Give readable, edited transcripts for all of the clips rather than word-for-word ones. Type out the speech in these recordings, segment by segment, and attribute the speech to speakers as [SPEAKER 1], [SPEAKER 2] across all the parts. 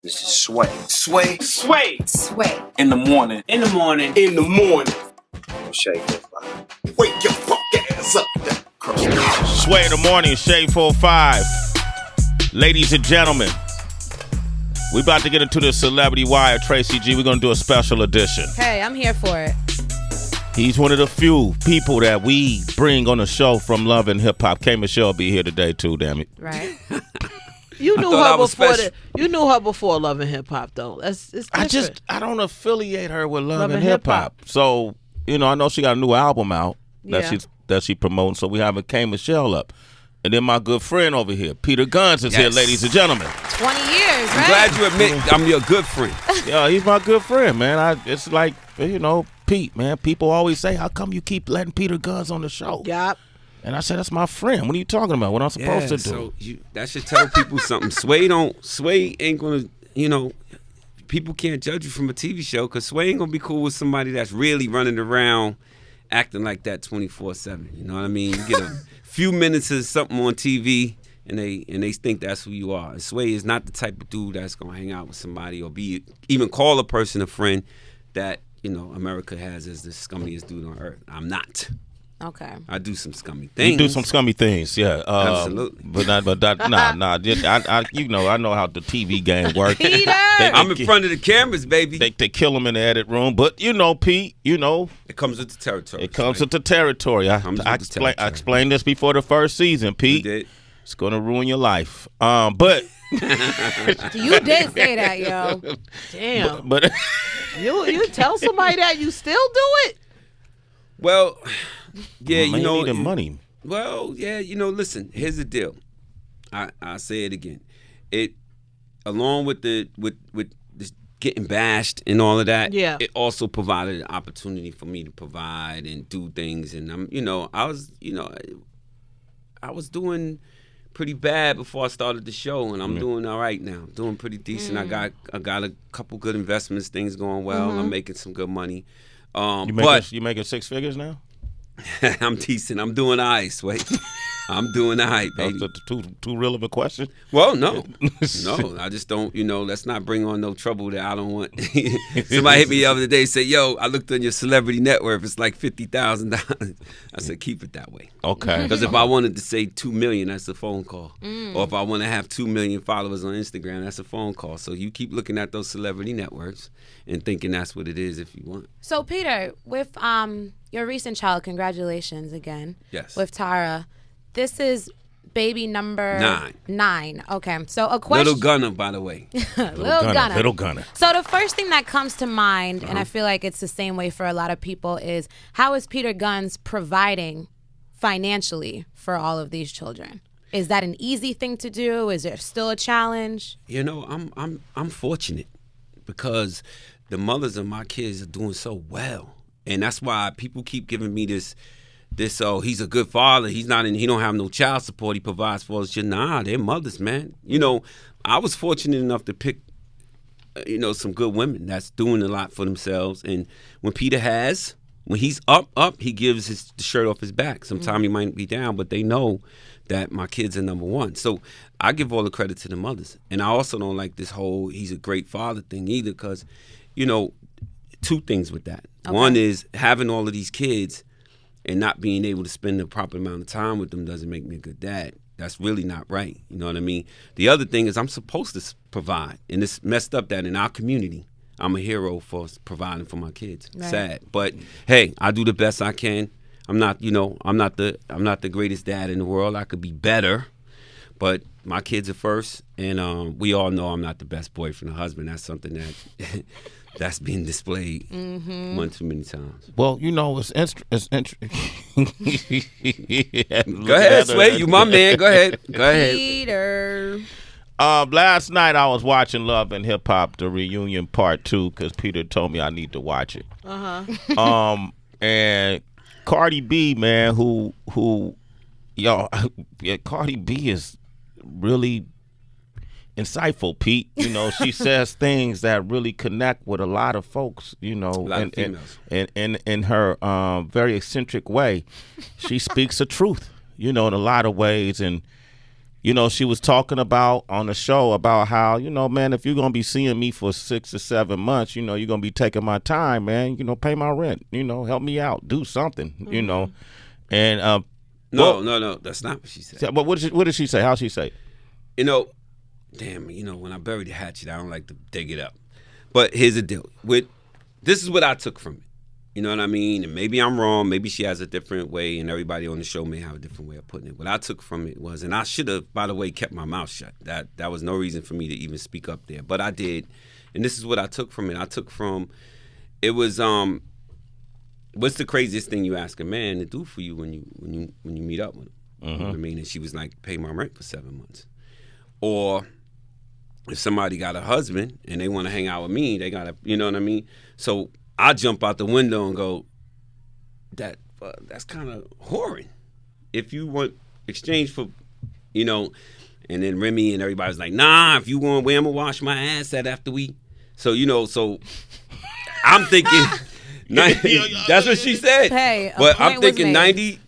[SPEAKER 1] This is Sway.
[SPEAKER 2] Sway.
[SPEAKER 3] Sway.
[SPEAKER 4] Sway.
[SPEAKER 3] In the morning.
[SPEAKER 2] In the morning. In the morning.
[SPEAKER 1] Shade 45.
[SPEAKER 2] Wake your fuck ass up.
[SPEAKER 5] Sway in the morning, Shade 45. Ladies and gentlemen, we about to get into the Celebrity Wire. Tracy G, we're going to do a special edition.
[SPEAKER 4] Hey, I'm here for it.
[SPEAKER 5] He's one of the few people that we bring on the show from Love and Hip Hop. K. Michelle be here today too, damn it.
[SPEAKER 4] Right.
[SPEAKER 6] You knew her before you knew her before Love and Hip Hop though. It's different.
[SPEAKER 5] I don't affiliate her with Love and Hip Hop. So, I know she got a new album out that she promoting. So we having K. Michelle up. And then my good friend over here, Peter Guns, is here, ladies and gentlemen.
[SPEAKER 4] 20 years, right?
[SPEAKER 2] I'm glad you admit I'm your good friend.
[SPEAKER 5] Yeah, he's my good friend, man. It's like, Pete, man. People always say, how come you keep letting Peter Guns on the show?
[SPEAKER 6] Yep.
[SPEAKER 5] And I said, that's my friend. What are you talking about? What I'm supposed to do?
[SPEAKER 2] So that should tell people something. Sway ain't gonna, people can't judge you from a TV show because Sway ain't gonna be cool with somebody that's really running around acting like that 24/7. You know what I mean? You get a few minutes of something on TV and they think that's who you are. And Sway is not the type of dude that's gonna hang out with somebody or even call a person a friend that, America has as the scummiest dude on earth. I'm not.
[SPEAKER 4] Okay.
[SPEAKER 2] I do some scummy things.
[SPEAKER 5] You do some scummy things, yeah.
[SPEAKER 2] Absolutely.
[SPEAKER 5] Nah. I know how the TV game works.
[SPEAKER 4] Peter!
[SPEAKER 2] I'm in front of the cameras, baby.
[SPEAKER 5] They kill him in the edit room, but Pete,
[SPEAKER 2] It comes with the territory.
[SPEAKER 5] It comes with the territory. I explained this before the first season, Pete.
[SPEAKER 2] You did.
[SPEAKER 5] It's gonna ruin your life. But
[SPEAKER 4] You did say that, yo.
[SPEAKER 6] Damn.
[SPEAKER 5] but
[SPEAKER 6] you tell somebody that you still do it?
[SPEAKER 2] Well, yeah,
[SPEAKER 5] man, you need the money.
[SPEAKER 2] Well, yeah, listen, here's the deal. I say it again. It along with with this getting bashed and all of that, it also provided an opportunity for me to provide and do things. And I was doing pretty bad before I started the show, and I'm doing all right now. I'm doing pretty decent. I got a couple good investments, things going well. I'm making some good money.
[SPEAKER 5] You making six figures now?
[SPEAKER 2] I'm decent. I'm doing all right, Sway. I'm doing all right, baby.
[SPEAKER 5] That's too real of a question?
[SPEAKER 2] Well, no. No, I just don't, let's not bring on no trouble that I don't want. Somebody hit me the other day and said, yo, I looked on your celebrity net worth. It's like $50,000. I said, keep it that way.
[SPEAKER 5] Okay.
[SPEAKER 2] Because if I wanted to say 2 million, that's a phone call. Or if I want to have 2 million followers on Instagram, that's a phone call. So you keep looking at those celebrity networks and thinking that's what it is if you want.
[SPEAKER 4] So, Peter, with your recent child, congratulations again.
[SPEAKER 2] Yes.
[SPEAKER 4] With Tara. This is baby number 9. Okay. So a question.
[SPEAKER 2] Little Gunner, by the way.
[SPEAKER 4] Little Gunner. So the first thing that comes to mind, and I feel like it's the same way for a lot of people, is how is Peter Guns providing financially for all of these children? Is that an easy thing to do? Is there still a challenge?
[SPEAKER 2] I'm fortunate because the mothers of my kids are doing so well, and that's why people keep giving me this. He's a good father. He don't have no child support. He provides for us. Nah, they're mothers, man. I was fortunate enough to pick, some good women that's doing a lot for themselves. And when he's up, he gives the shirt off his back. Sometimes he might be down, but they know that my kids are number one. So I give all the credit to the mothers. And I also don't like this whole he's a great father thing either because, two things with that. Okay. One is having all of these kids and not being able to spend the proper amount of time with them doesn't make me a good dad. That's really not right. You know what I mean? The other thing is I'm supposed to provide. And it's messed up that in our community, I'm a hero for providing for my kids. Right. Sad. But hey, I do the best I can. I'm not the greatest dad in the world. I could be better. But my kids are first. And we all know I'm not the best boyfriend or husband. That's something that that's being displayed one too many times.
[SPEAKER 5] Well, it's interesting.
[SPEAKER 2] Go ahead, Sway. You my man. Go ahead.
[SPEAKER 4] Peter.
[SPEAKER 5] Last night I was watching Love and Hip Hop, the reunion part 2, because Peter told me I need to watch it. And Cardi B, man, Cardi B is really insightful, Pete. She says things that really connect with a lot of folks, in her very eccentric way. She speaks the truth, in a lot of ways. And, she was talking about on the show about how, man, if you're going to be seeing me for 6 or 7 months, you're going to be taking my time, man. Pay my rent, help me out, do something, And
[SPEAKER 2] no, that's not what she said.
[SPEAKER 5] But what did she say? How'd she say?
[SPEAKER 2] Damn, when I bury the hatchet, I don't like to dig it up. But here's the deal. This is what I took from it. You know what I mean? And maybe I'm wrong. Maybe she has a different way, and everybody on the show may have a different way of putting it. What I took from it was, and I should have, by the way, kept my mouth shut. That was no reason for me to even speak up there. But I did. And this is what I took from it. It was, what's the craziest thing you ask a man to do for you when you meet up with him? Mm-hmm. You know what I mean? And she was like, pay my rent for 7 months. Or if somebody got a husband and they want to hang out with me, they got to, you know what I mean? So I jump out the window and go, that's kind of whoring. If you want exchange for, and then Remy and everybody's like, nah, if you want where I'm going to wash my ass at after we. So, so I'm thinking, 90, that's what she said.
[SPEAKER 4] Hey,
[SPEAKER 2] but I'm thinking 90,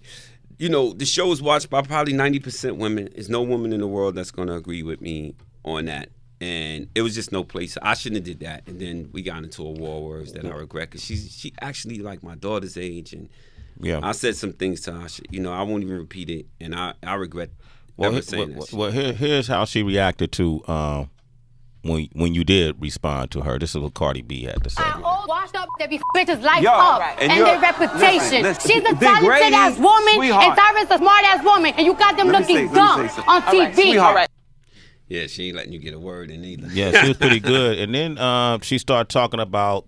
[SPEAKER 2] the show is watched by probably 90% women. There's no woman in the world that's going to agree with me on that. And it was just no place. I shouldn't have did that. And then we got into a war of words that I regret because she actually like my daughter's age, and I said some things to her. I won't even repeat it, and I regret ever saying that.
[SPEAKER 5] Well, here's how she reacted to when you did respond to her. This is what Cardi B had to say.
[SPEAKER 3] Washed up, they be bitches life up and their reputation. She's a talented ass woman, and Tyra's a smart ass woman, and you got them looking dumb on TV.
[SPEAKER 2] All right. Yeah, she ain't letting you get a word in either.
[SPEAKER 5] Yeah, she was pretty good. And then she started talking about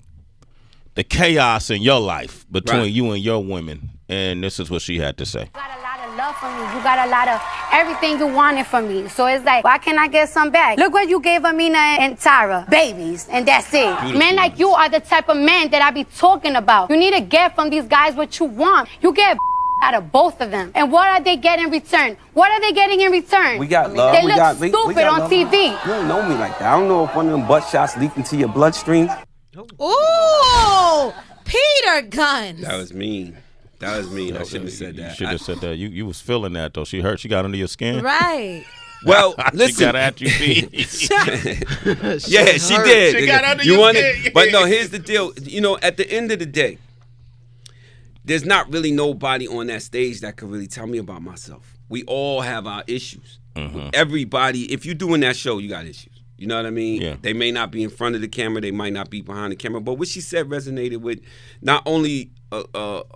[SPEAKER 5] the chaos in your life between you and your women. And this is what she had to say.
[SPEAKER 3] You got a lot of love for me. You got a lot of everything you wanted from me. So it's like, why can't I get some back? Look what you gave Amina and Tyra. Babies. And that's it. Beautiful. Men like you are the type of men that I be talking about. You need to get from these guys what you want. You get out of both of them. And what are they getting in return? What are they getting in return?
[SPEAKER 7] We got love.
[SPEAKER 3] They look stupid on TV.
[SPEAKER 7] You don't know me like that. I don't know if one of them butt shots leaked into your bloodstream.
[SPEAKER 4] Ooh, Peter Gunz.
[SPEAKER 2] That was mean. I shouldn't have said that.
[SPEAKER 5] You should have said that. You was feeling that, though. She got under your skin.
[SPEAKER 4] Right.
[SPEAKER 2] Well, listen.
[SPEAKER 5] She got at you.
[SPEAKER 2] Yeah, she did.
[SPEAKER 5] She got under your skin.
[SPEAKER 2] But no, here's the deal. At the end of the day, there's not really nobody on that stage that can really tell me about myself. We all have our issues. Mm-hmm. Everybody, if you're doing that show, you got issues. You know what I mean?
[SPEAKER 5] Yeah.
[SPEAKER 2] They may not be in front of the camera. They might not be behind the camera. But what she said resonated with not only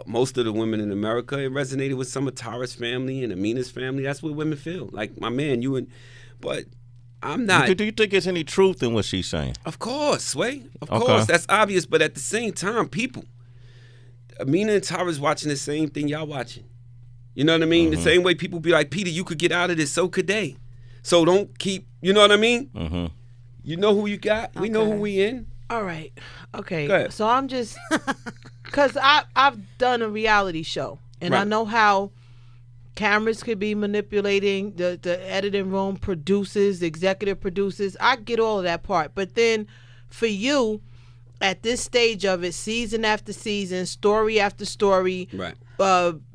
[SPEAKER 2] most of the women in America, it resonated with some of Tara's family and Amina's family. That's what women feel. Like, my man, but I'm not.
[SPEAKER 5] Do you think there's any truth in what she's saying?
[SPEAKER 2] Of course, Sway. Of course. That's obvious. But at the same time, people, Amina and Tara's watching the same thing y'all watching. You know what I mean? Mm-hmm. The same way people be like, Peter, you could get out of this, so could they. So don't keep, you know what I mean?
[SPEAKER 5] Mm-hmm.
[SPEAKER 2] You know who you got. Okay. We know who we in.
[SPEAKER 6] All right. Okay. So I'm just, because I've done a reality show, and I know how cameras could be manipulating, the editing room, producers, executive producers. I get all of that part. But then for you, at this stage of it, season after season, story after story,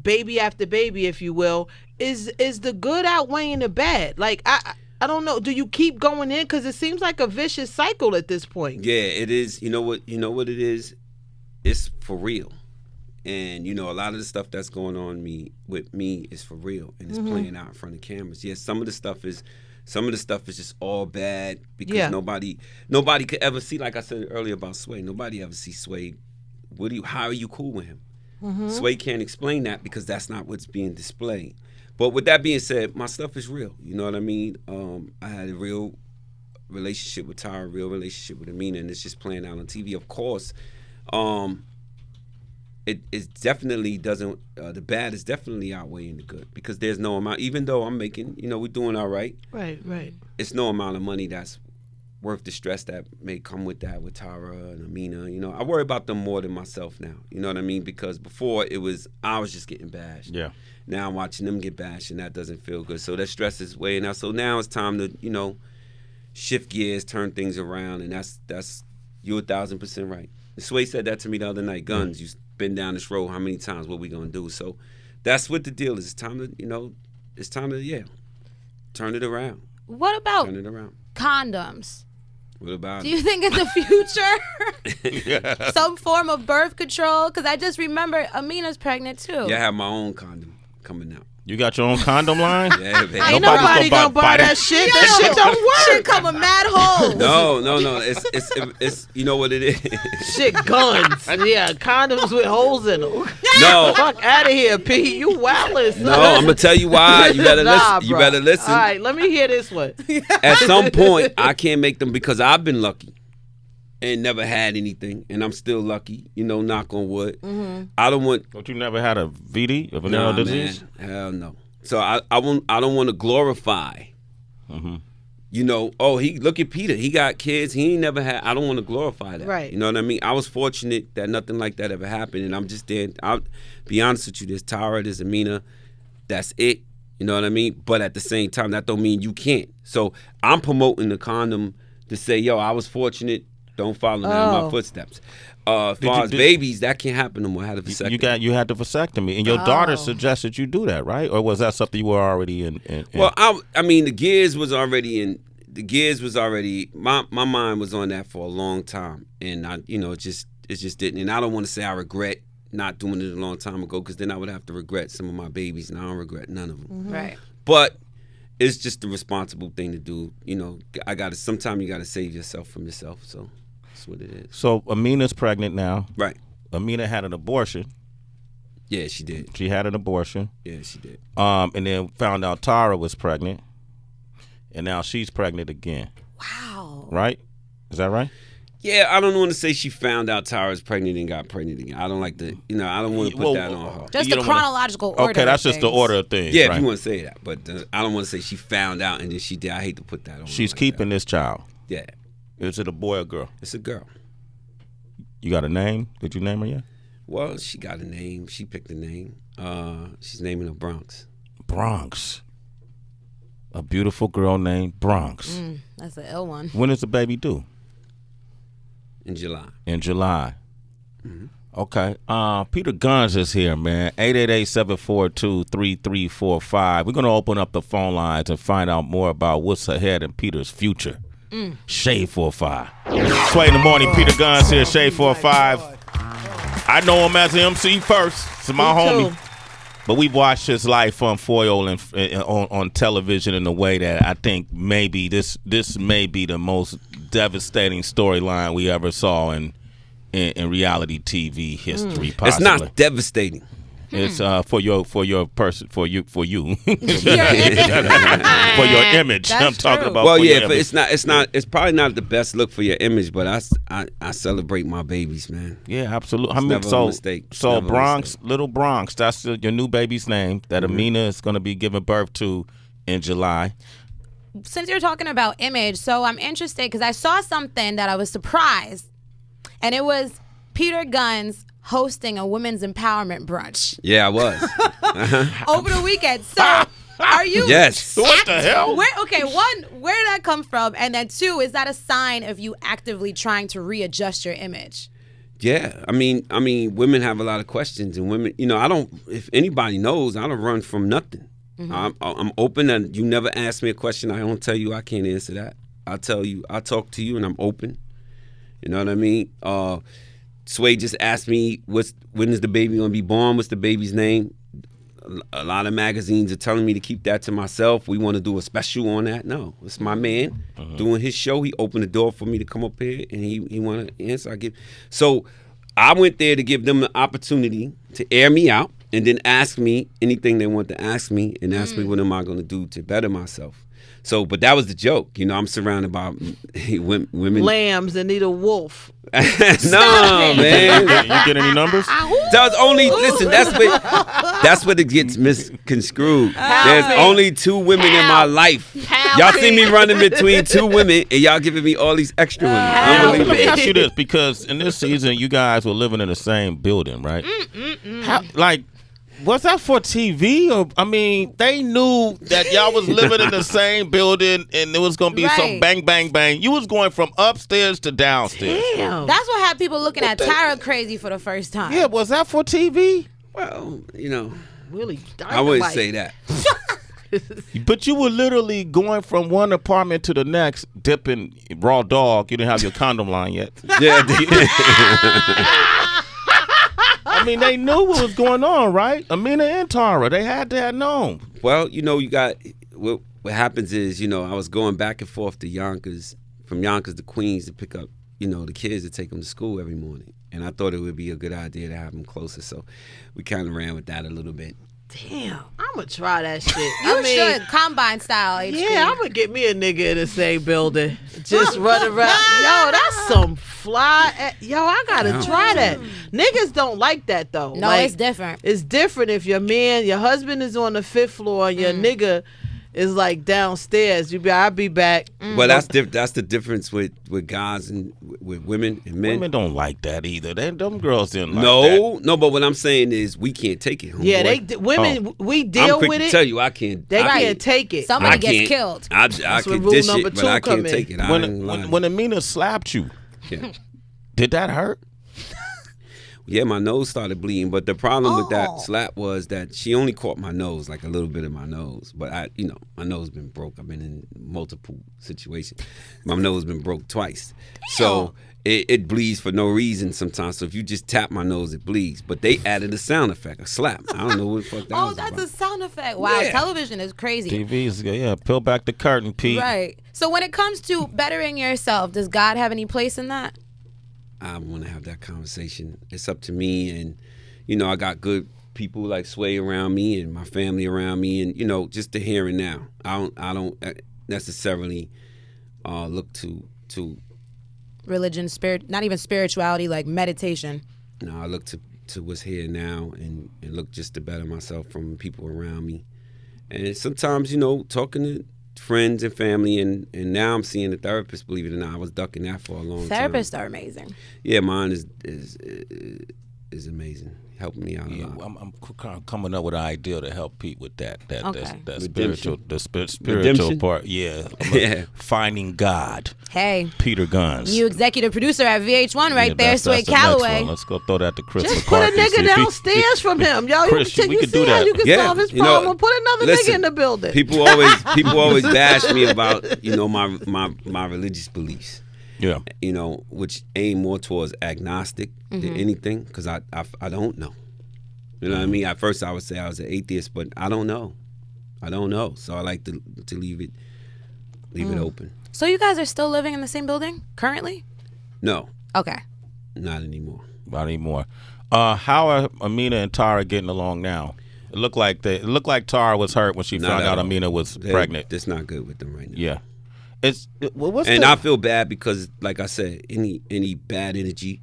[SPEAKER 6] baby after baby, if you will, is the good outweighing the bad? Like, I don't know. Do you keep going in? Because it seems like a vicious cycle at this point.
[SPEAKER 2] Yeah, it is. You know what it is? It's for real. And, a lot of the stuff that's going on with me is for real. And it's playing out in front of cameras. Yes, some of the stuff is just all bad because nobody could ever see, like I said earlier about Sway, nobody ever see Sway. How are you cool with him? Mm-hmm. Sway can't explain that because that's not what's being displayed. But with that being said, my stuff is real. You know what I mean? I had a real relationship with Tyra, a real relationship with Amina, and it's just playing out on TV. Of course, it definitely doesn't, the bad is definitely outweighing the good because there's no amount, even though I'm making, we're doing all right.
[SPEAKER 6] Right.
[SPEAKER 2] It's no amount of money that's worth the stress that may come with that with Tyra and Amina. I worry about them more than myself now. You know what I mean? Because before I was just getting bashed.
[SPEAKER 5] Yeah.
[SPEAKER 2] Now I'm watching them get bashed and that doesn't feel good. So that stress is weighing out. So now it's time to, shift gears, turn things around, and that's you're 1,000% right. Sway said that to me the other night. Guns, you've been down this road how many times? What we gonna do? So that's what the deal is. It's time to, Turn it around.
[SPEAKER 4] What about
[SPEAKER 2] Turn it around.
[SPEAKER 4] condoms?
[SPEAKER 2] What about
[SPEAKER 4] Do you think in the future some form of birth control? Because I just remember Amina's pregnant too.
[SPEAKER 2] Yeah, I have my own condom coming out.
[SPEAKER 5] You got your own condom line?
[SPEAKER 2] Yeah, baby.
[SPEAKER 6] Ain't nobody gonna buy that shit. That shit don't work.
[SPEAKER 4] Shit come a mad hole.
[SPEAKER 2] No. It's you know what it is.
[SPEAKER 6] Shit, guns. Yeah, condoms with holes in them.
[SPEAKER 2] No.
[SPEAKER 6] Fuck out of here, Pete. You wildin'.
[SPEAKER 2] No, I'm gonna tell you why. You better listen. You
[SPEAKER 6] bro.
[SPEAKER 2] better listen.
[SPEAKER 6] All right, let me hear this one.
[SPEAKER 2] At some point, I can't make them because I've been lucky and never had anything, and I'm still lucky. You know, knock on wood. Mm-hmm. I don't want.
[SPEAKER 5] Don't you never had a VD, a venereal disease?
[SPEAKER 2] Man, hell no. So I don't want to glorify. Mm-hmm. You know, look at Peter. He got kids. He ain't never had. I don't want to glorify that.
[SPEAKER 6] Right.
[SPEAKER 2] You know what I mean? I was fortunate that nothing like that ever happened, and I'm just there. I'll be honest with you. There's Tara, there's Amina. That's it. You know what I mean? But at the same time, that don't mean you can't. So I'm promoting the condom to say, yo, I was fortunate. Don't follow in my footsteps. As far as babies, that can't happen no more. I had a vasectomy.
[SPEAKER 5] You had the vasectomy, and your daughter suggested you do that, right? Or was that something you were already in?
[SPEAKER 2] Well, I mean, the gears was already in. The gears was already. My mind was on that for a long time, and it just didn't. And I don't want to say I regret not doing it a long time ago, because then I would have to regret some of my babies, and I don't regret none of them.
[SPEAKER 4] Mm-hmm. Right.
[SPEAKER 2] But it's just the responsible thing to do. You know, sometimes you got to save yourself from yourself. So. That's what it is.
[SPEAKER 5] So Amina's pregnant now.
[SPEAKER 2] Right.
[SPEAKER 5] Amina had an abortion.
[SPEAKER 2] Yeah, she did.
[SPEAKER 5] She had an abortion.
[SPEAKER 2] Yeah, she did.
[SPEAKER 5] And then found out Tara was pregnant. And now she's pregnant again.
[SPEAKER 4] Wow.
[SPEAKER 5] Right? Is that right?
[SPEAKER 2] Yeah, I don't want to say she found out Tara's pregnant and got pregnant again. I don't like to, I don't want to put that on her.
[SPEAKER 4] Just the chronological order.
[SPEAKER 5] Okay, that's just the order of things.
[SPEAKER 2] Yeah,
[SPEAKER 5] right?
[SPEAKER 2] if you want to say that. But I don't want to say she found out and then she did. I hate to put that on
[SPEAKER 5] She's
[SPEAKER 2] like
[SPEAKER 5] keeping
[SPEAKER 2] that.
[SPEAKER 5] this child.
[SPEAKER 2] Yeah.
[SPEAKER 5] Is it a boy or girl?
[SPEAKER 2] It's a girl.
[SPEAKER 5] You got a name? Did you name her yet?
[SPEAKER 2] Well, she got a name. She picked a name. She's naming her Bronx.
[SPEAKER 5] Bronx. A beautiful girl named Bronx.
[SPEAKER 4] That's an L one.
[SPEAKER 5] When is the baby due?
[SPEAKER 2] In July.
[SPEAKER 5] In July.
[SPEAKER 2] Mm-hmm.
[SPEAKER 5] Okay. Peter Gunz is here, man. 888-742-3345. We're going to open up the phone lines and find out more about what's ahead in Peter's future. Shade 45. Sway in the morning. Peter Gunz here. Shade 45. I know him as an MC first. It's my homie. But we've watched his life unfold on television in a way that I think maybe this may be the most devastating storyline we ever saw in reality TV history. Possibly.
[SPEAKER 2] It's not devastating.
[SPEAKER 5] It's for your person for you for your image. I'm talking about.
[SPEAKER 2] Well, yeah, but it's not. It's probably not the best look for your image, but I celebrate my babies, man.
[SPEAKER 5] Yeah, absolutely.
[SPEAKER 2] It's never a mistake.
[SPEAKER 5] So Bronx, Little Bronx, that's your new baby's name that Amina is going to be giving birth to in July.
[SPEAKER 4] Since you're talking about image, so I'm interested because I saw something that I was surprised, and it was Peter Gunz hosting a women's empowerment brunch.
[SPEAKER 2] Yeah, I was.
[SPEAKER 4] Over the weekend. So, are you...
[SPEAKER 2] Yes.
[SPEAKER 5] What the hell?
[SPEAKER 4] One, where did that come from? And then two, is that a sign of you actively trying to readjust your image?
[SPEAKER 2] Yeah. I mean, women have a lot of questions, and women, if anybody knows, I don't run from nothing. Mm-hmm. I'm open, and you never ask me a question I don't tell you I can't answer that. I tell you, I talk to you, and I'm open. You know what I mean? Sway just asked me, when is the baby going to be born? What's the baby's name? A lot of magazines are telling me to keep that to myself. We want to do a special on that. No, it's my man doing his show. He opened the door for me to come up here, and he wanted to answer. So I went there to give them the opportunity to air me out and then ask me anything they want to ask me and ask me what am I going to do to better myself. So, but that was the joke. I'm surrounded by women.
[SPEAKER 6] Lambs and need a wolf.
[SPEAKER 2] No, man.
[SPEAKER 5] You get any numbers?
[SPEAKER 2] That's only, listen, that's what it gets misconstrued. There's only 2 women in my life. Y'all see me running between 2 women, and y'all giving me all these extra women.
[SPEAKER 5] Let me ask you this, because in this season, you guys were living in the same building, right? Was that for TV? Or they knew that y'all was living in the same building and there was going to be some bang, bang, bang. You was going from upstairs to downstairs.
[SPEAKER 6] Damn.
[SPEAKER 4] That's what had people looking at Tara crazy for the first time.
[SPEAKER 5] Yeah, was that for TV?
[SPEAKER 2] Well,
[SPEAKER 6] Really,
[SPEAKER 2] I wouldn't say that.
[SPEAKER 5] But you were literally going from one apartment to the next, dipping raw dog. You didn't have your condom line yet.
[SPEAKER 2] Yeah.
[SPEAKER 5] I mean, they knew what was going on, right? Amina and Tara, they had to have known.
[SPEAKER 2] Well, you got what happens is, I was going back and forth to Yonkers, from Yonkers to Queens to pick up, the kids to take them to school every morning. And I thought it would be a good idea to have them closer. So we kind of ran with that a little bit.
[SPEAKER 6] Damn, I'm going to try that shit.
[SPEAKER 4] You should, combine style. HG.
[SPEAKER 6] Yeah, I'm going to get me a nigga in the same building. Just run around. Yo, that's some fly. Yo, I got to try that. Niggas don't like that, though.
[SPEAKER 4] No, it's different.
[SPEAKER 6] It's different if your husband is on the 5th floor and your nigga is like downstairs. I'll be back.
[SPEAKER 2] Well, that's the difference with guys and with women and men.
[SPEAKER 5] Women don't like that either. Them girls didn't like that.
[SPEAKER 2] No, but what I'm saying is we can't take it. Homeboy.
[SPEAKER 6] Yeah, women, we deal
[SPEAKER 2] I'm quick
[SPEAKER 6] with
[SPEAKER 2] to
[SPEAKER 6] it.
[SPEAKER 2] tell you, I can't.
[SPEAKER 6] They can't take it.
[SPEAKER 4] Somebody gets killed.
[SPEAKER 2] I can dish it, but I can't take it.
[SPEAKER 5] When Amina slapped you, did that hurt?
[SPEAKER 2] Yeah, my nose started bleeding, but the problem with that slap was that she only caught my nose, like a little bit of my nose. But my nose been broke. I've been in multiple situations. My nose been broke twice. So it bleeds for no reason sometimes. So if you just tap my nose, it bleeds. But they added a sound effect, a slap. I don't know what the fuck that was
[SPEAKER 4] that's
[SPEAKER 2] about.
[SPEAKER 4] a sound effect. Wow,
[SPEAKER 2] Yeah.
[SPEAKER 4] Television is crazy.
[SPEAKER 5] TV peel back the curtain, Pete.
[SPEAKER 4] Right. So when it comes to bettering yourself, does God have any place in that?
[SPEAKER 2] I want to have that conversation. It's up to me, and I got good people like Sway around me and my family around me, and just the here and now. I don't necessarily look to
[SPEAKER 4] religion, spirit, not even spirituality, like meditation.
[SPEAKER 2] No, I look to what's here now and look just to better myself from people around me. And sometimes, talking to friends and family, and now I'm seeing a therapist, believe it or not. I was ducking that for a long time.
[SPEAKER 4] Therapists are amazing.
[SPEAKER 2] Yeah, mine is amazing. Helping me out a lot.
[SPEAKER 5] I'm coming up with an idea to help Pete with that
[SPEAKER 2] Redemption.
[SPEAKER 5] spiritual part. Yeah. Finding God.
[SPEAKER 4] Hey.
[SPEAKER 5] Peter Guns.
[SPEAKER 4] You executive producer at VH1 right there, Sway Calloway.
[SPEAKER 5] Let's go throw that to Chris.
[SPEAKER 6] Just
[SPEAKER 5] McCarthy,
[SPEAKER 6] put a nigga downstairs from him. Yo,
[SPEAKER 5] Chris, we could do that.
[SPEAKER 6] You can solve his problem. Put another nigga in the building.
[SPEAKER 2] People always bash me about my religious beliefs.
[SPEAKER 5] Yeah.
[SPEAKER 2] Which aim more towards agnostic than anything, because I don't know. You know what I mean? At first I would say I was an atheist, but I don't know. So I like to leave it open.
[SPEAKER 4] So you guys are still living in the same building currently?
[SPEAKER 2] No.
[SPEAKER 4] Okay.
[SPEAKER 2] Not anymore.
[SPEAKER 5] How are Amina and Tara getting along now? It looked like Tara was hurt when she found out Amina was pregnant.
[SPEAKER 2] It's not good with them right now.
[SPEAKER 5] Yeah.
[SPEAKER 2] I feel bad because, like I said, any bad energy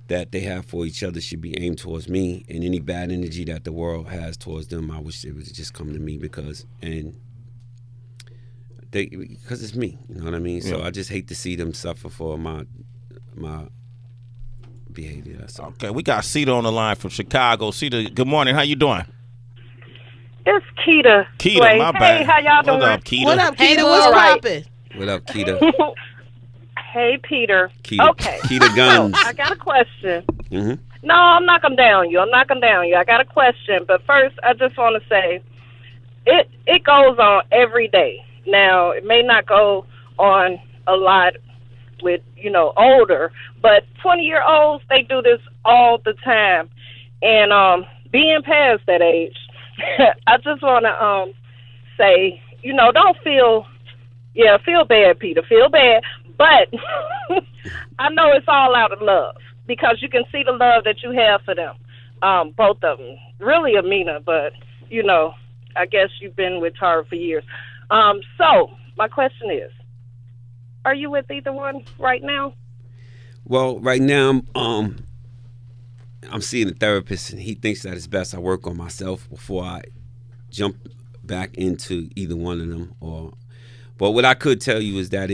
[SPEAKER 2] that they have for each other should be aimed towards me, and any bad energy that the world has towards them, I wish it would just come to me because it's me. You know what I mean? So I just hate to see them suffer for my behavior. That's all.
[SPEAKER 5] Okay, we got Cedar on the line from Chicago. Cedar, good morning. How you doing?
[SPEAKER 8] It's Keita.
[SPEAKER 5] Keita, my bad.
[SPEAKER 8] Hey, how y'all doing?
[SPEAKER 5] What up, Keita?
[SPEAKER 6] What up, Keita? What's poppin'?
[SPEAKER 2] What up, Keita?
[SPEAKER 8] Hey, Peter.
[SPEAKER 2] Keita.
[SPEAKER 8] Okay.
[SPEAKER 2] Keita Guns.
[SPEAKER 8] So, I got a question.
[SPEAKER 2] Mm-hmm.
[SPEAKER 8] No, I'm not gonna down you. I got a question, but first, I just want to say, it goes on every day. Now, it may not go on a lot with older, but 20-year-olds, they do this all the time, and being past that age, I just want to say, don't feel bad, Peter. Feel bad. But I know it's all out of love because you can see the love that you have for them, both of them. Really, Amina, but, I guess you've been with Tara for years. So my question is, are you with either one right now?
[SPEAKER 2] Well, right now, I'm seeing a therapist, and he thinks that it's best I work on myself before I jump back into either one of them. But what I could tell you is that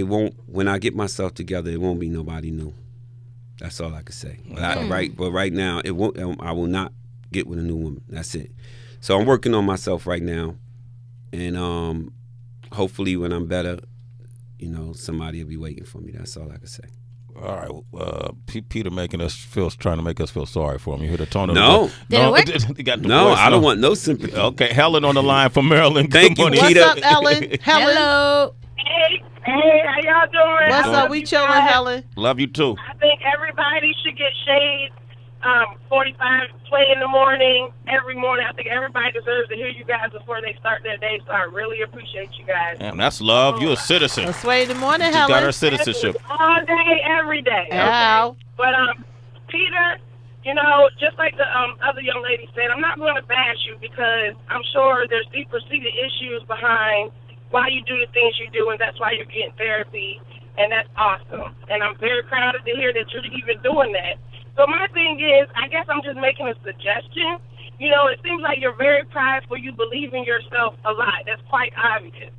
[SPEAKER 2] when I get myself together, it won't be nobody new. That's all I could say. But right now, it won't. I will not get with a new woman. That's it. So I'm working on myself right now, and hopefully when I'm better, somebody will be waiting for me. That's all I can say.
[SPEAKER 5] All right, Peter trying to make us feel sorry for him. You hear the tone of
[SPEAKER 2] no.
[SPEAKER 5] Did
[SPEAKER 4] it work?
[SPEAKER 2] No, I don't want no sympathy.
[SPEAKER 5] Okay, Helen on the line from Maryland.
[SPEAKER 2] Thank you,
[SPEAKER 6] Peter. What's up, Ellen?
[SPEAKER 4] Hello.
[SPEAKER 8] Hey, how y'all doing?
[SPEAKER 6] What's up? We chilling, Helen.
[SPEAKER 5] Love you too.
[SPEAKER 8] I think everybody should get shade 45 play in the morning, every morning. I think everybody deserves to hear you guys before they start their day, so I really appreciate you guys.
[SPEAKER 5] Damn, that's love. You're a citizen.
[SPEAKER 6] Let's wait in the morning,
[SPEAKER 5] She
[SPEAKER 6] Helen.
[SPEAKER 5] got her citizenship.
[SPEAKER 8] All day, every day.
[SPEAKER 6] Ow.
[SPEAKER 8] Okay? But, Peter, you know, just like the other young lady said, I'm not going to bash you because I'm sure there's deeper-seated issues behind why you do the things you do, and that's why you're getting therapy, and that's awesome. And I'm very proud to hear that you're even doing that. So my thing is, I guess I'm just making a suggestion. You know, it seems like you're very prideful. You believe in yourself a lot. That's quite obvious.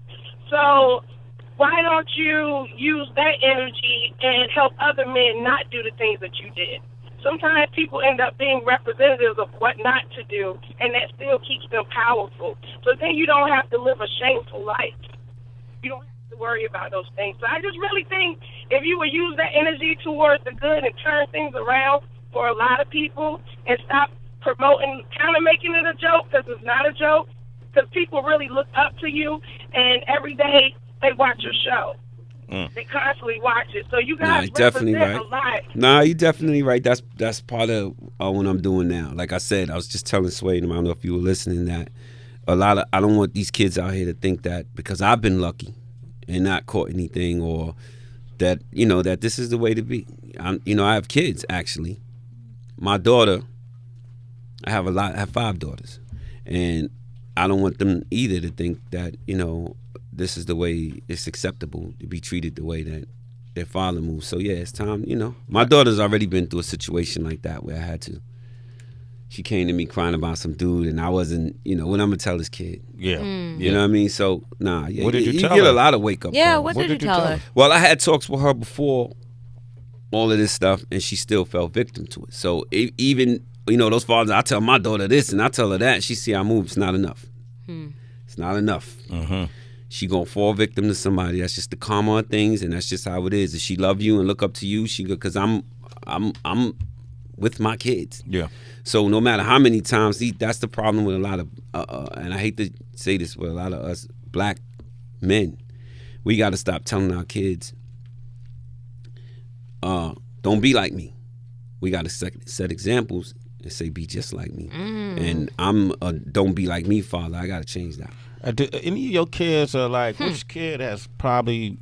[SPEAKER 8] So why don't you use that energy and help other men not do the things that you did? Sometimes people end up being representatives of what not to do, and that still keeps them powerful. So then you don't have to live a shameful life. You don't have to worry about those things. So I just really think if you would use that energy towards the good and turn things around for a lot of people and stop promoting, kind of making it a joke, because it's not a joke, because people really look up to you, and every day they watch your show. They constantly watch it. So you guys represent a lot.
[SPEAKER 2] Nah, you're definitely right. That's part of what I'm doing now. Like I said, I was just telling Sway, I don't know if you were listening, that I don't want these kids out here to think that because I've been lucky and not caught anything, or that, you know, that this is the way to be. I have kids, actually. My daughter, I have 5 daughters, and I don't want them either to think that, you know, this is the way it's acceptable to be treated the way that their father moves. So yeah, it's time, you know. My daughter's already been through a situation like that where I had to. She came to me crying about some dude, and I wasn't, you know, what I'm gonna tell this kid.
[SPEAKER 5] Yeah.
[SPEAKER 2] You know what I mean? So nah, yeah.
[SPEAKER 5] What did you tell
[SPEAKER 2] get
[SPEAKER 5] her?
[SPEAKER 2] a lot of wake up.
[SPEAKER 4] Yeah,
[SPEAKER 2] calls.
[SPEAKER 4] what did you tell her?
[SPEAKER 2] Well, I had talks with her before all of this stuff, and she still fell victim to it. So even, you know, those fathers, I tell my daughter this and I tell her that, she see I move. It's not enough. It's not enough. She gonna fall victim to somebody. That's just the karma of things, and that's just how it is. If she love you and look up to you, because I'm with my kids.
[SPEAKER 5] Yeah.
[SPEAKER 2] So no matter how many times, that's the problem with a lot of, and I hate to say this, but a lot of us black men, we got to stop telling our kids, don't be like me. We got to set examples and say, be just like me. And I'm a don't be like me father. I got to change that.
[SPEAKER 5] Do any of your kids are like, which kid has probably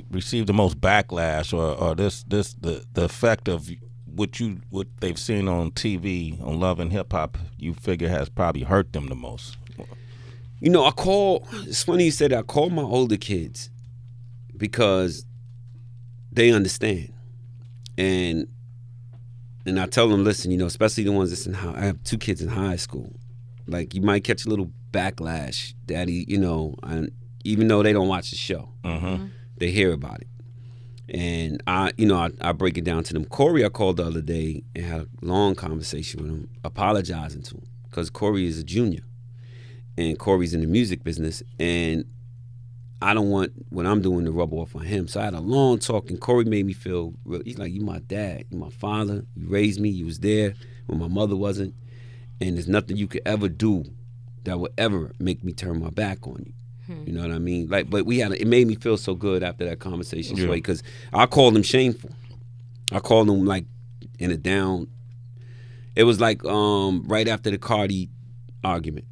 [SPEAKER 5] received the most backlash, or the effect of what they've seen on TV on Love and Hip Hop, you figure has probably hurt them the most?
[SPEAKER 2] You know, it's funny you said that. I call my older kids because they understand. And I tell them, listen, you know, especially the ones that's in I have 2 kids in high school. Like, you might catch a little backlash, Daddy, you know, even though they don't watch the show. They hear about it. And I break it down to them. Corey, I called the other day and had a long conversation with him, apologizing to him, because Corey is a junior and Corey's in the music business, and I don't want what I'm doing to rub off on him. So I had a long talk, and Corey made me feel real. He's like, you my dad, you my father, you raised me, you was there when my mother wasn't, and there's nothing you could ever do that would ever make me turn my back on you. You know what I mean? Like, but it made me feel so good after that conversation, because I called him shameful. I called him like in a down. It was like right after the Cardi argument.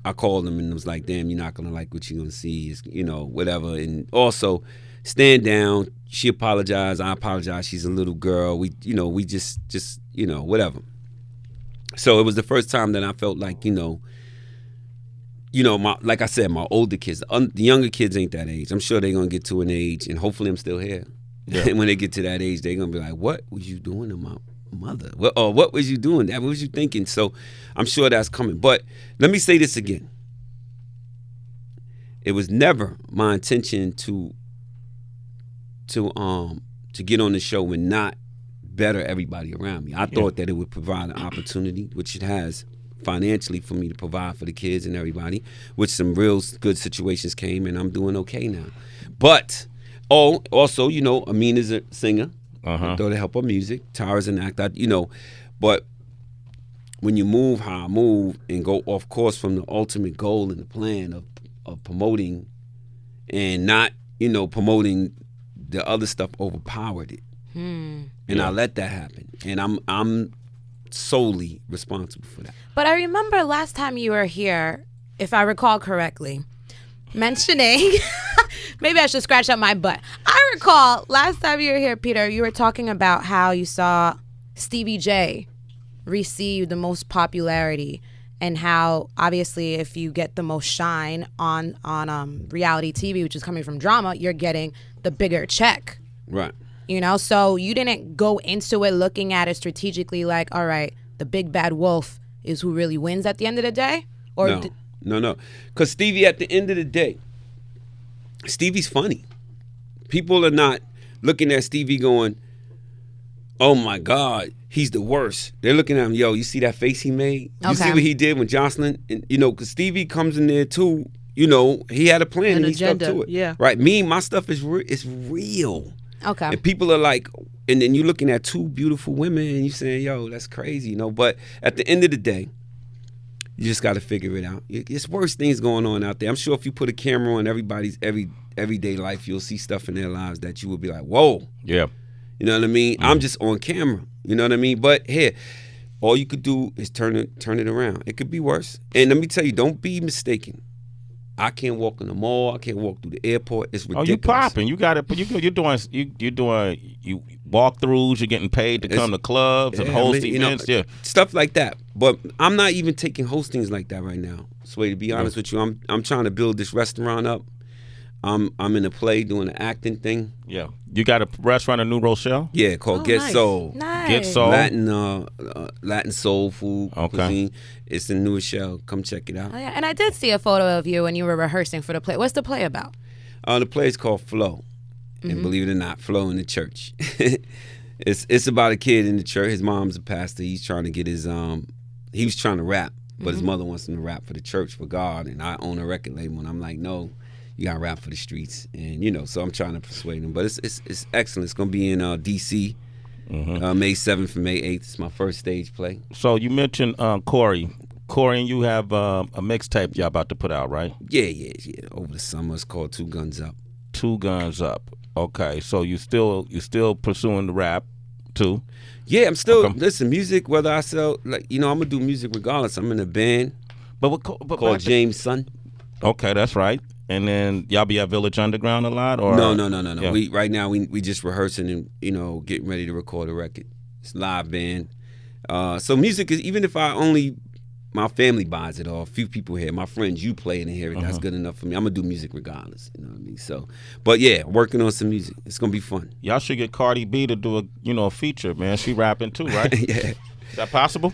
[SPEAKER 2] I called him and was like, damn, you're not gonna like what you're gonna see, is, you know, whatever. And also, stand down. She apologized, I apologized. She's a little girl. We just you know, whatever. So it was the first time that I felt like, you know, like I said, my older kids, the younger kids ain't that age. I'm sure they're gonna get to an age, and hopefully I'm still here. Yeah. And when they get to that age, they're gonna be like, what was you doing to my mother? What was you doing? What was you thinking? So I'm sure that's coming. But let me say this again. It was never my intention to get on the show and not better everybody around me. I thought that it would provide an opportunity, which it has financially, for me to provide for the kids and everybody, which some real good situations came, and I'm doing okay now. But Oh, also, you know, Amina's a singer.
[SPEAKER 5] Uh-huh.
[SPEAKER 2] To help her music. Tara's an actor, you know. But when you move how I move and go off course from the ultimate goal and the plan of promoting and not, you know, promoting the other stuff overpowered it. And I let that happen. And I'm solely responsible for that.
[SPEAKER 4] But I remember last time you were here, if I recall correctly, mentioning, maybe I should scratch up my butt. I recall last time you were here, Peter, you were talking about how you saw Stevie J receive the most popularity and how obviously if you get the most shine on reality TV, which is coming from drama, you're getting the bigger check.
[SPEAKER 2] Right.
[SPEAKER 4] You know, so you didn't go into it looking at it strategically like, all right, the big bad wolf is who really wins at the end of the day? Or
[SPEAKER 2] No. Because Stevie, at the end of the day, Stevie's funny. People are not looking at Stevie going, oh my God, he's the worst. They're looking at him, yo, you see that face he made? You see what he did when Jocelyn, and, you know, because Stevie comes in there too, you know, he had a plan and he stuck to it.
[SPEAKER 6] Yeah.
[SPEAKER 2] Right? My stuff is real.
[SPEAKER 4] Okay.
[SPEAKER 2] And people are like, and then you're looking at two beautiful women and you're saying, yo, that's crazy, you know. But at the end of the day, you just got to figure it out. It's worse things going on out there. I'm sure if you put a camera on everybody's everyday life, you'll see stuff in their lives that you will be like, whoa.
[SPEAKER 5] Yeah.
[SPEAKER 2] You know what I mean? I'm just on camera. You know what I mean? But here, all you could do is turn it around. It could be worse. And let me tell you, don't be mistaken. I can't walk in the mall. I can't walk through the airport. It's ridiculous.
[SPEAKER 5] Oh, you popping? You got it. You're doing walkthroughs. You're getting paid to come to clubs and host events.
[SPEAKER 2] Stuff like that. But I'm not even taking hostings like that right now. Sway, to be honest with you, I'm trying to build this restaurant up. I'm in a play doing an acting thing.
[SPEAKER 5] Yeah. You got a restaurant in New Rochelle?
[SPEAKER 2] Yeah, called Get Soul.
[SPEAKER 4] Nice.
[SPEAKER 5] Get Soul.
[SPEAKER 2] Latin soul food cuisine. It's in New Rochelle. Come check it out.
[SPEAKER 4] Oh, yeah. And I did see a photo of you when you were rehearsing for the play. What's the play about?
[SPEAKER 2] The play is called Flow. And believe it or not, Flow in the church. It's about a kid in the church. His mom's a pastor. He's trying to get his he was trying to rap, but his mother wants him to rap for the church, for God. And I own a record label, and I'm like, no. You got to rap for the streets, and you know, so I'm trying to persuade them. But it's excellent. It's gonna be in D.C. May 7th and May 8th. It's my first stage play.
[SPEAKER 5] So you mentioned Corey. Corey and you have a mixtape y'all about to put out, right?
[SPEAKER 2] Yeah. Over the summer, it's called 2 Guns Up.
[SPEAKER 5] 2 Guns Up. Okay, so you still pursuing the rap too?
[SPEAKER 2] Yeah, I'm still listen music. Whether I sell I'm gonna do music regardless. I'm in a band, but called James Son.
[SPEAKER 5] Okay, that's right. And then y'all be at Village Underground a lot, or
[SPEAKER 2] no.
[SPEAKER 5] Yeah.
[SPEAKER 2] We just rehearsing and getting ready to record a record. It's a live band. So music is, even if my family buys it or a few people here, my friends, you play it and hear it. That's good enough for me. I'm gonna do music regardless. You know what I mean? So, but yeah, working on some music. It's gonna be fun.
[SPEAKER 5] Y'all should get Cardi B to do a feature, man. She rapping too, right?
[SPEAKER 2] Yeah.
[SPEAKER 5] Is that possible?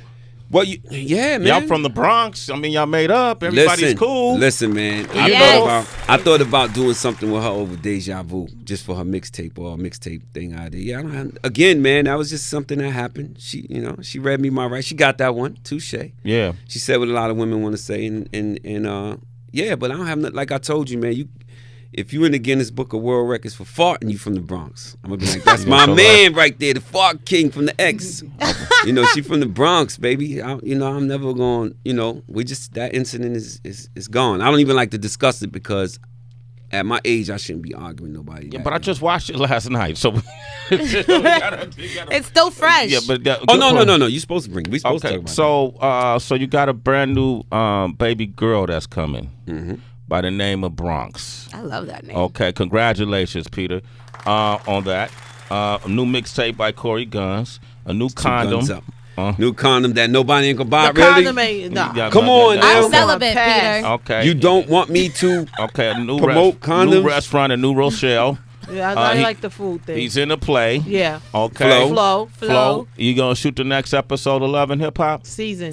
[SPEAKER 2] Well, yeah, man.
[SPEAKER 5] Y'all from the Bronx. I mean, y'all made up. Everybody's cool.
[SPEAKER 2] Listen, man. I thought about doing something with her over Deja Vu, just for her mixtape or a mixtape thing I did. Yeah, again, man, that was just something that happened. She, she read me my rights. She got that one, touche.
[SPEAKER 5] Yeah.
[SPEAKER 2] She said what a lot of women want to say, and yeah, but I don't have nothing. Like I told you, man, if you in the Guinness Book of World Records for farting, you from the Bronx. I'm gonna be like, that's my man right there, the fart king from the X. She from the Bronx, baby. I'm never going. We just, that incident is gone. I don't even like to discuss it because at my age I shouldn't be arguing with nobody.
[SPEAKER 5] Yeah, but I just watched it last night, so
[SPEAKER 4] it's still fresh.
[SPEAKER 5] Yeah, but
[SPEAKER 2] no. You're supposed to bring it. We supposed to talk about
[SPEAKER 5] it. So you got a brand new baby girl that's coming. By the name of Bronx.
[SPEAKER 4] I love that name.
[SPEAKER 5] Okay, congratulations, Peter, on that. A new mixtape by Corey Guns. A new condom.
[SPEAKER 2] New condom that nobody ain't gonna buy,
[SPEAKER 6] the
[SPEAKER 2] really?
[SPEAKER 6] Condom ain't, nah.
[SPEAKER 2] Come on now.
[SPEAKER 4] I'm celibate, Peter.
[SPEAKER 5] Okay.
[SPEAKER 2] You don't want me to
[SPEAKER 5] a new
[SPEAKER 2] promote condoms?
[SPEAKER 5] New restaurant in New Rochelle.
[SPEAKER 6] Yeah, I like the food thing.
[SPEAKER 5] He's in the play.
[SPEAKER 6] Yeah.
[SPEAKER 5] Okay.
[SPEAKER 6] Flow.
[SPEAKER 5] You gonna shoot the next episode of Love and Hip Hop?
[SPEAKER 6] Season.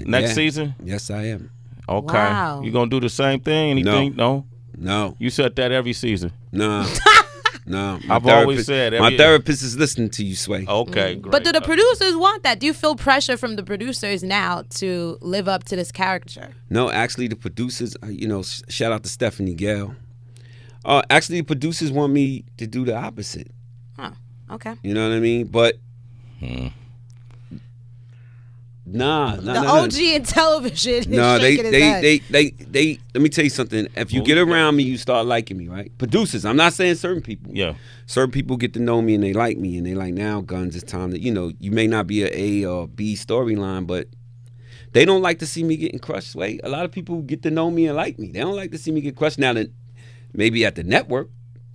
[SPEAKER 5] Next season?
[SPEAKER 2] Yes, I am.
[SPEAKER 5] Okay.
[SPEAKER 4] Wow.
[SPEAKER 5] You gonna do the same thing? Anything?
[SPEAKER 2] No.
[SPEAKER 5] You said that every season.
[SPEAKER 2] No.
[SPEAKER 5] I've always said
[SPEAKER 2] my therapist is listening to you, Sway.
[SPEAKER 5] Okay, great.
[SPEAKER 4] But do the producers want that? Do you feel pressure from the producers now to live up to this character?
[SPEAKER 2] No, actually, the producers, shout out to Stephanie Gale. Actually, producers want me to do the opposite.
[SPEAKER 4] Oh, okay.
[SPEAKER 2] You know what I mean? But nah.
[SPEAKER 4] The OG in television is shaking his head.
[SPEAKER 2] They. Let me tell you something. If you get around me, you start liking me, right? Producers. I'm not saying certain people.
[SPEAKER 5] Yeah.
[SPEAKER 2] Certain people get to know me and they like me and they like, now, Guns, it's time to, you may not be a or B storyline, but they don't like to see me getting crushed. Wait, a lot of people get to know me and like me. They don't like to see me get crushed. Now, that maybe at the network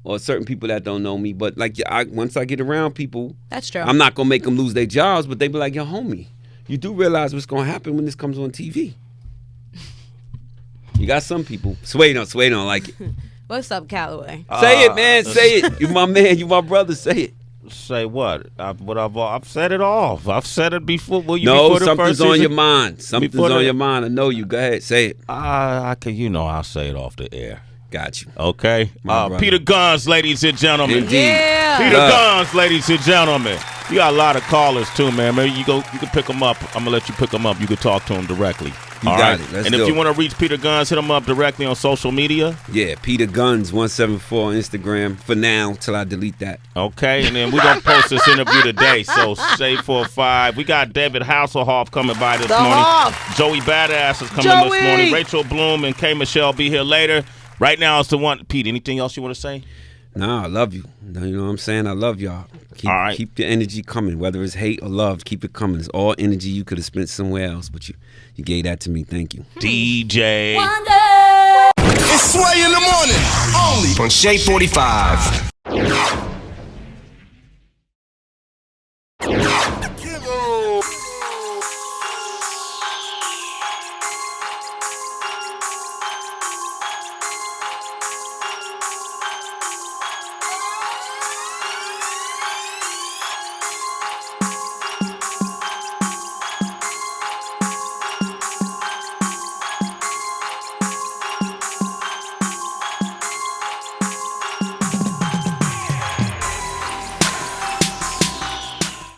[SPEAKER 2] or certain people that don't know me, but like once I get around people,
[SPEAKER 4] that's true.
[SPEAKER 2] I'm not gonna make them lose their jobs, but they be like, yo, homie, you do realize what's gonna happen when this comes on TV. You got some people. Sway don't like it.
[SPEAKER 4] What's up, Calloway?
[SPEAKER 2] Say it, man. Say it. You my man. You my brother. Say it.
[SPEAKER 5] Say what? I've said it all. I've said it before.
[SPEAKER 2] Something's on your mind. Something's on your mind. I know you. Go ahead. Say it.
[SPEAKER 5] I can. I'll say it off the air.
[SPEAKER 2] Got you.
[SPEAKER 5] Okay. Peter Guns, ladies and gentlemen.
[SPEAKER 2] Indeed.
[SPEAKER 4] Yeah.
[SPEAKER 5] Peter Guns, ladies and gentlemen. You got a lot of callers too, man. Maybe you can pick them up. I'm gonna let you pick them up. You can talk to them directly.
[SPEAKER 2] You got it. Let's
[SPEAKER 5] and if you want to reach Peter Guns, hit him up directly on social media.
[SPEAKER 2] Yeah, Peter Guns 174 on Instagram for now till I delete that.
[SPEAKER 5] Okay, and then we're gonna post this interview today. So stay for 5. We got David Hasselhoff coming by this morning. Joey Badass is coming this morning. Rachel Bloom and K. Michelle be here later. Right now it's the one. Pete, anything else you want to say?
[SPEAKER 2] Nah, I love you. You know what I'm saying? I love y'all. Keep your energy coming, whether it's hate or love. Keep it coming. It's all energy you could have spent somewhere else, but you gave that to me. Thank you.
[SPEAKER 5] DJ
[SPEAKER 9] Wonder. It's Sway in the morning, only on Shea 45.